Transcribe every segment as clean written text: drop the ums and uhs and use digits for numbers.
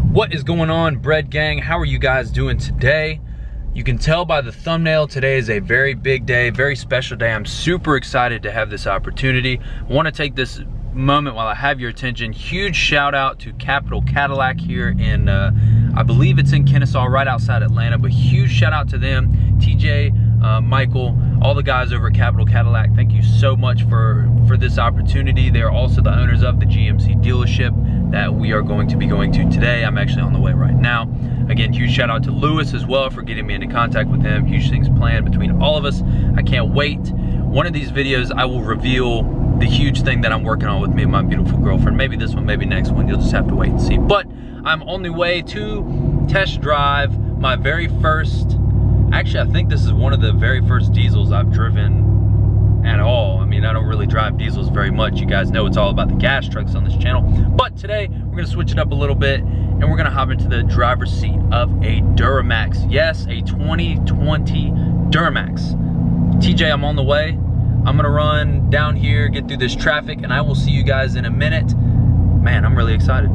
What is going on, Bread Gang? How are you guys doing today? You can tell by the thumbnail, today is a very big day, very special day. I'm super excited to have this opportunity. I want to take this moment while I have your attention. Huge shout out to Capital Cadillac here in, I believe it's in Kennesaw, right outside Atlanta, but huge shout out to them. TJ, Michael, all the guys over at Capital Cadillac, thank you so much for this opportunity. They're also the owners of the GMC dealership that we are going to be going to today. I'm actually on the way right now. Again, huge shout out to Lewis as well for getting me into contact with him. Huge things planned between all of us. I can't wait. One of these videos, I will reveal the huge thing that I'm working on with me and my beautiful girlfriend. Maybe this one, maybe next one. You'll just have to wait and see. But I'm on the way to test drive my very first, actually, I think this is one of the very first diesels I've driven at all. I mean, I don't really drive diesels very much. You guys know it's all about the gas trucks on this channel. But today, we're gonna switch it up a little bit and we're gonna hop into the driver's seat of a DURAMAX. Yes, a 2020 DURAMAX. TJ, I'm on the way. I'm gonna run down here, get through this traffic, and I will see you guys in a minute. Man, I'm really excited.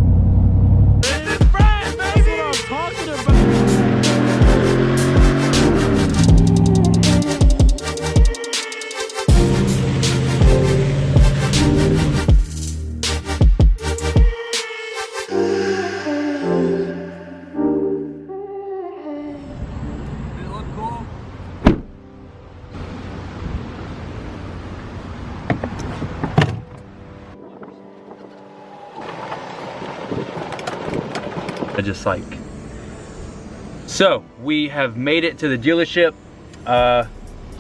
This is Brad, baby! That's what I'm talking about. Just like so, we have made it to the dealership.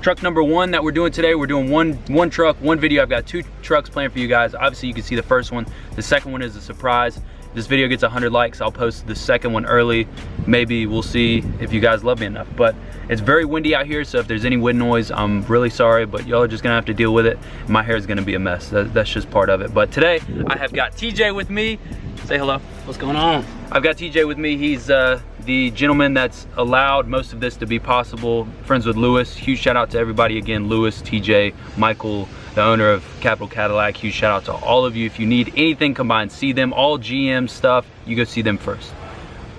Truck number one that we're doing today, we're doing one truck, one video. I've got two trucks planned for you guys. Obviously you can see the first one. The second one is a surprise. If this video gets 100 likes, I'll post the second one early. Maybe we'll see if you guys love me enough. But it's very windy out here, so if there's any wind noise, I'm really sorry, but y'all are just gonna have to deal with it. My hair is gonna be a mess. That's just part of it. But today I have got TJ with me. Say hello. What's going on? I've got TJ with me. He's the gentleman that's allowed most of this to be possible. Friends with Lewis. Huge shout out to everybody again. Lewis, TJ, Michael, the owner of Capital Cadillac. Huge shout out to all of you. If you need anything combined, see them. All GM stuff, you go see them first.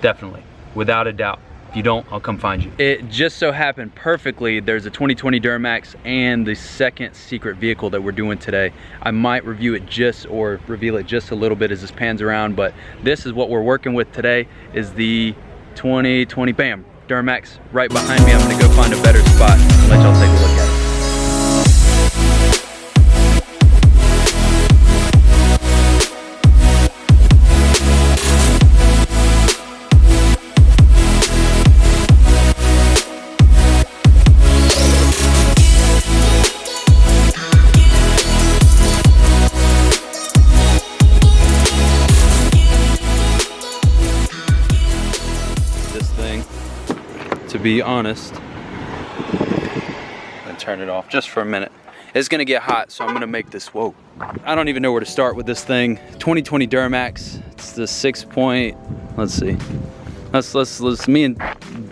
Definitely, without a doubt. If you don't, I'll come find you. It just so happened perfectly, there's a 2020 DURAMAX and the second secret vehicle that we're doing today. I might review it or reveal it just a little bit as this pans around, but this is what we're working with today, is the 2020, bam, DURAMAX right behind me. I'm gonna go find a better spot and let y'all take a look at it. To be honest, I'm gonna turn it off just for a minute. It's gonna get hot, so I'm gonna make this, whoa. I don't even know where to start with this thing. 2020 DURAMAX, it's the 6 point, let's see. Let's me and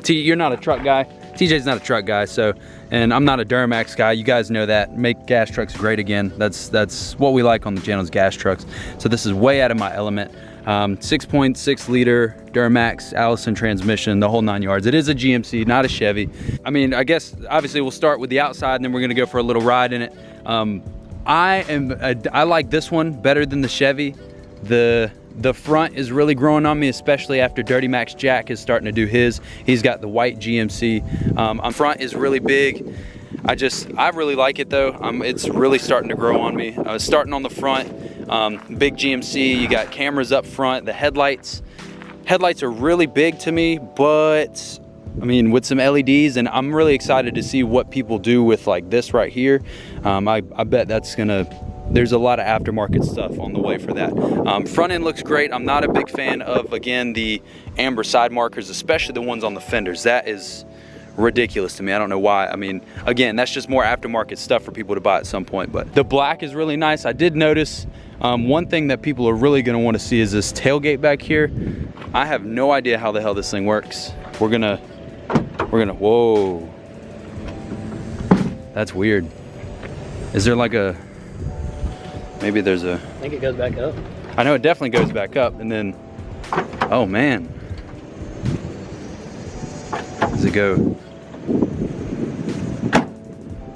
T, you're not a truck guy. TJ's not a truck guy, so, and I'm not a DURAMAX guy. You guys know that. Make gas trucks great again. That's what we like on the channel, is gas trucks. So this is way out of my element. 6.6 liter DURAMAX Allison transmission, the whole 9 yards. It is a GMC, not a Chevy. I mean, I guess obviously we'll start with the outside and then we're gonna go for a little ride in it. I like this one better than the Chevy. The front is really growing on me, especially after Dirty Max Jack is starting to do his. He's got the white GMC. Front is really big. I really like it though. It's really starting to grow on me. Starting on the front, big GMC, you got cameras up front, the headlights are really big to me, but I mean, with some LEDs, and I'm really excited to see what people do with like this right here. I bet there's a lot of aftermarket stuff on the way for that. Front end looks great. I'm not a big fan of, again, the amber side markers, especially the ones on the fenders. That is ridiculous to me. I don't know why. I mean, again, that's just more aftermarket stuff for people to buy at some point, but the black is really nice. I did notice one thing that people are really going to want to see is this tailgate back here. I have no idea how the hell this thing works. We're gonna, whoa. That's weird. Is there like a, maybe there's a... I think it goes back up. I know it definitely goes back up, and then, oh man. does it go?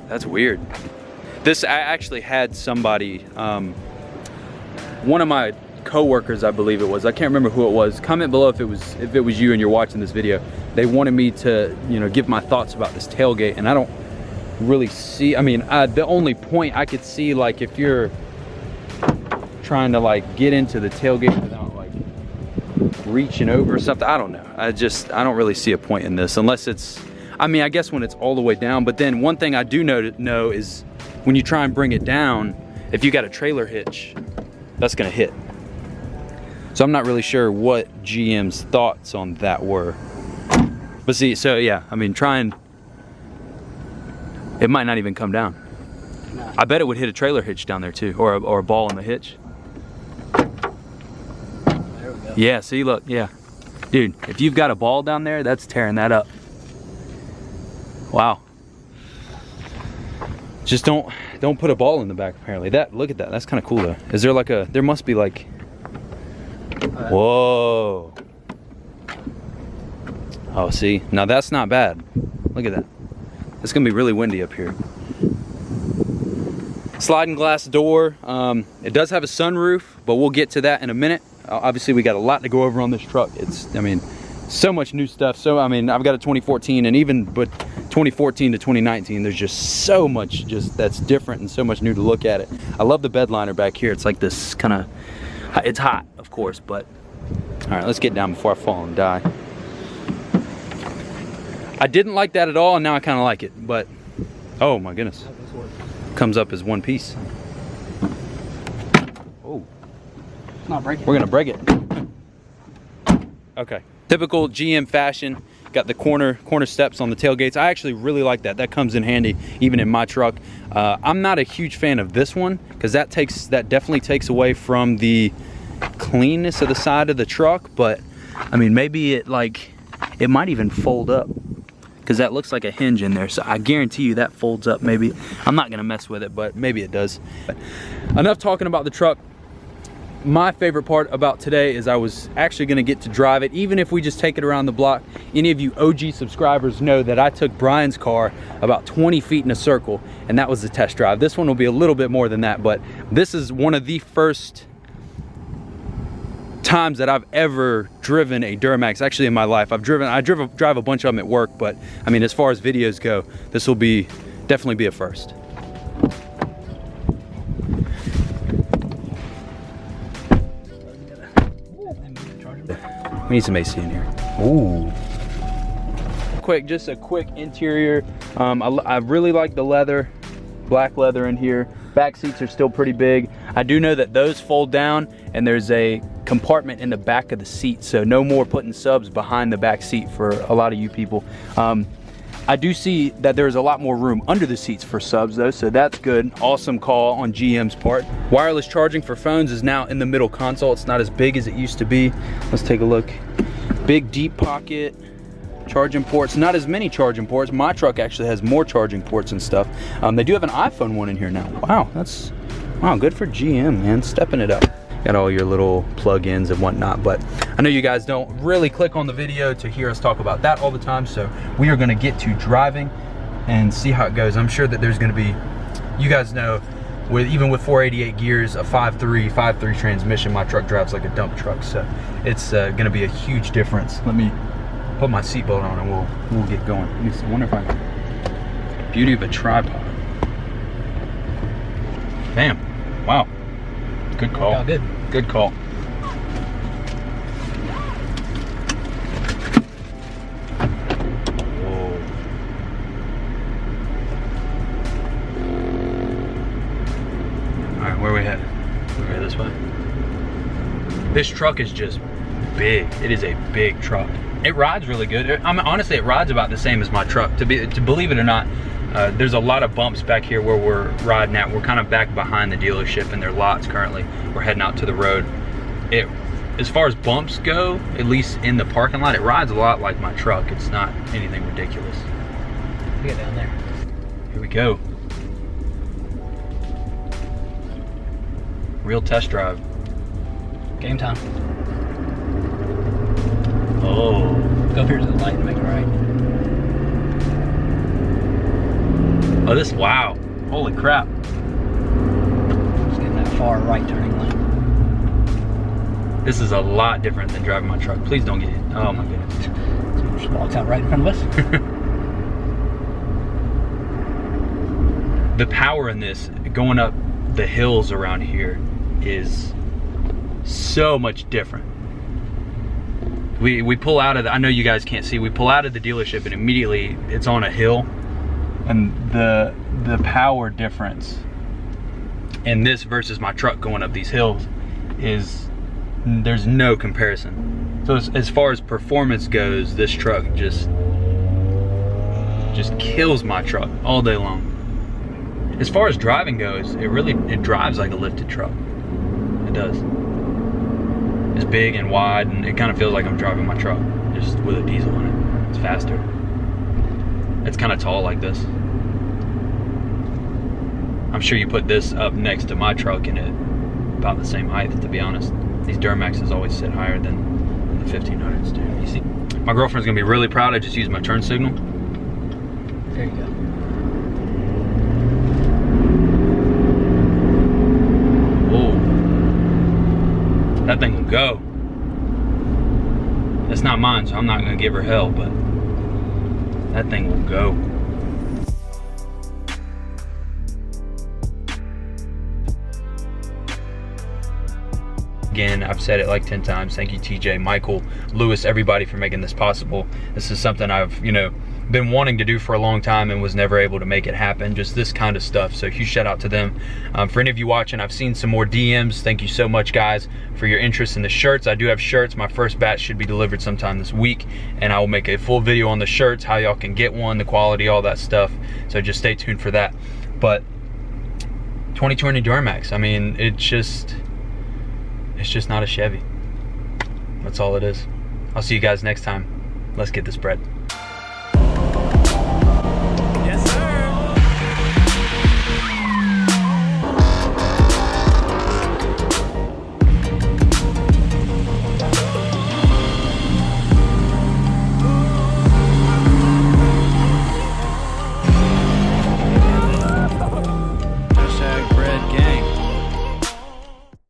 That's weird. This, I actually had somebody, one of my co-workers, I believe it was, I can't remember who it was. Comment below if it was you and you're watching this video. They wanted me to, you know, give my thoughts about this tailgate, and I don't really see, I mean, the only point I could see, like if you're trying to like get into the tailgate without like reaching over or something, I don't know. I don't really see a point in this unless it's, I mean, I guess when it's all the way down. But then one thing I do know is when you try and bring it down, if you got a trailer hitch, that's gonna hit. So I'm not really sure what GM's thoughts on that were. But see, so yeah, I mean, it might not even come down. No. I bet it would hit a trailer hitch down there too, or a ball in the hitch. There we go. Yeah, see, look, yeah. Dude, if you've got a ball down there, that's tearing that up. Wow. Just don't put a ball in the back, apparently. Look at that, that's kind of cool though. Is there like there must be like, whoa. Oh, see, now that's not bad. Look at that. It's gonna be really windy up here. Sliding glass door. It does have a sunroof, but we'll get to that in a minute. Obviously, we got a lot to go over on this truck. I mean, so much new stuff. So, I mean, I've got a 2014, and even but 2014 to 2019, there's just so much that's different and so much new to look at it. I love the bed liner back here. It's like this kind of, it's hot, of course, but all right, let's get down before I fall and die. I didn't like that at all, and now I kind of like it, but oh my goodness. Comes up as one piece. Oh. It's not breaking. We're gonna break it. Okay. Typical GM fashion. Got the corner steps on the tailgates. I actually really like that. That comes in handy even in my truck. I'm not a huge fan of this one because that definitely takes away from the cleanness of the side of the truck, but I mean, maybe it might even fold up, because that looks like a hinge in there, so I guarantee you that folds up. Maybe I'm not gonna mess with it, but maybe it does. Enough talking about the truck. My favorite part about today is I was actually gonna get to drive it, even if we just take it around the block. Any of you OG subscribers know that I took Brian's car about 20 feet in a circle, and that was the test drive. This one will be a little bit more than that, but this is one of the first times that I've ever driven a DURAMAX actually in my life. I drive a bunch of them at work, but I mean, as far as videos go, this will definitely be a first. We need some AC in here. Ooh. Just a quick interior. I really like the leather, black leather in here. Back seats are still pretty big. I do know that those fold down, and there's a compartment in the back of the seat, so no more putting subs behind the back seat for a lot of you people. I do see that there's a lot more room under the seats for subs though, so that's good. Awesome call on GM's part. Wireless charging for phones is now in the middle console. It's not as big as it used to be. Let's take a look. Big deep pocket. Charging ports, not as many charging ports. My truck actually has more charging ports and stuff. They do have an iPhone one in here now. Wow, wow, good for GM, man, stepping it up. Got all your little plug-ins and whatnot, but I know you guys don't really click on the video to hear us talk about that all the time, so we are gonna get to driving and see how it goes. I'm sure that there's gonna be, you guys know, even with 488 gears, a 5.3 transmission, my truck drives like a dump truck, so it's gonna be a huge difference. Let me put my seatbelt on and we'll get going. I wonder if I can. Beauty of a tripod. Bam. Wow. Good call. Oh, good. Good call. Whoa. All right, where are we headed? We're headed this way. This truck is just big. It is a big truck. It rides really good. I mean, honestly, it rides about the same as my truck. To believe it or not, there's a lot of bumps back here where we're riding at. We're kind of back behind the dealership in their lots currently. We're heading out to the road. As far as bumps go, at least in the parking lot, it rides a lot like my truck. It's not anything ridiculous. Get down there. Here we go. Real test drive. Game time. Oh. Go up here to the light and make it right. Oh, this, wow. Holy crap. Just getting that far right turning lane. This is a lot different than driving my truck. Please don't get hit. Oh my goodness. Someone just walks out right in front of us. The power in this, going up the hills around here, is so much different. We pull out of the, I know you guys can't see, we pull out of the dealership and immediately it's on a hill. And the power difference in this versus my truck going up these hills is, there's no comparison. So as far as performance goes, this truck just kills my truck all day long. As far as driving goes, it drives like a lifted truck. It does. It's big and wide, and it kind of feels like I'm driving my truck, just with a diesel in it. It's faster. It's kind of tall like this. I'm sure you put this up next to my truck and it about the same height, to be honest. These DURAMAXs always sit higher than the 1500s do. You see, my girlfriend's gonna be really proud I just used my turn signal. There you go. That thing will go. It's not mine, so I'm not gonna give her hell, but that thing will go. Again, I've said it like 10 times. Thank you, TJ, Michael, Lewis, everybody for making this possible. This is something I've, been wanting to do for a long time and was never able to make it happen. Just this kind of stuff. So huge shout out to them. For any of you watching, I've seen some more DMs. Thank you so much, guys, for your interest in the shirts. I do have shirts. My first batch should be delivered sometime this week, and I will make a full video on the shirts, how y'all can get one, the quality, all that stuff. So just stay tuned for that. But 2020 DURAMAX, I mean, it's just not a Chevy. That's all it is. I'll see you guys next time. Let's get this bread.